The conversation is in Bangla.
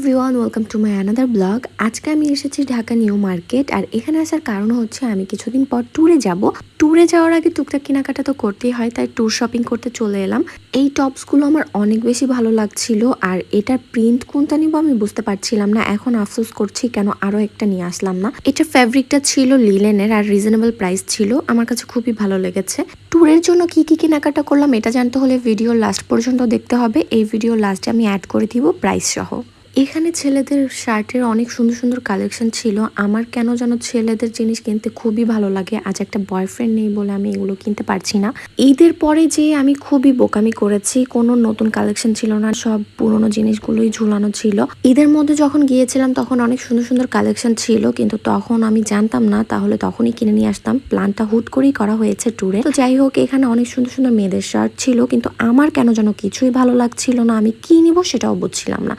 Everyone, welcome to my another blog. আজকে আমি এসেছি ঢাকা নিউ মার্কেট। আর এখানে আসার কারণ হচ্ছে আমি কিছুদিন পর ট্যুরে যাব। ট্যুরে যাওয়ার আগে টুকটাক কেনাকাটা তো করতেই হয়, তাই ট্যুর শপিং করতে চলে এলাম। এই টপসগুলো আমার অনেক বেশি ভালো লাগছিল, আর এটার প্রিন্ট কোনটা নিব আমি বুঝতে পারছিলাম না। এখন আফসোস করছি কেন আরও একটা নিয়ে আসলাম না। এটা ফ্যাব্রিকটা ছিল লিলেনের আর রিজনেবল প্রাইস ছিল, আমার কাছে খুবই ভালো লেগেছে। ট্যুরের জন্য কি কি কেনাকাটা করলাম এটা জানতে হলে ভিডিও লাস্ট পর্যন্ত দেখতে হবে। এই ভিডিও লাস্টে আমি অ্যাড করে দিব প্রাইস সহ। এখানে ছেলেদের শার্টের অনেক সুন্দর সুন্দর কালেকশন ছিল। আমার কেন যেন ছেলেদের জিনিস কিনতে খুবই ভালো লাগে। আজ একটা বয়ফ্রেন্ড নেই বলে আমি এগুলো কিনতে পারছি না। ঈদের পরে যে আমি খুবই বোকামি করেছি, কোনো নতুন কালেকশন ছিল না, সব পুরনো জিনিসগুলোই ঝুলানো ছিল। ঈদের মধ্যে যখন গিয়েছিলাম তখন অনেক সুন্দর সুন্দর কালেকশন ছিল, কিন্তু তখন আমি জানতাম না, তাহলে তখনই কিনে নিয়ে আসতাম। প্ল্যানটা হুট করেই করা হয়েছে ট্যুরে। তো যাই হোক, এখানে অনেক সুন্দর সুন্দর মেয়েদের শার্ট ছিল, কিন্তু আমার কেন যেন কিছুই ভালো লাগছিল না। আমি কি নিব সেটাও বুঝছিলাম না।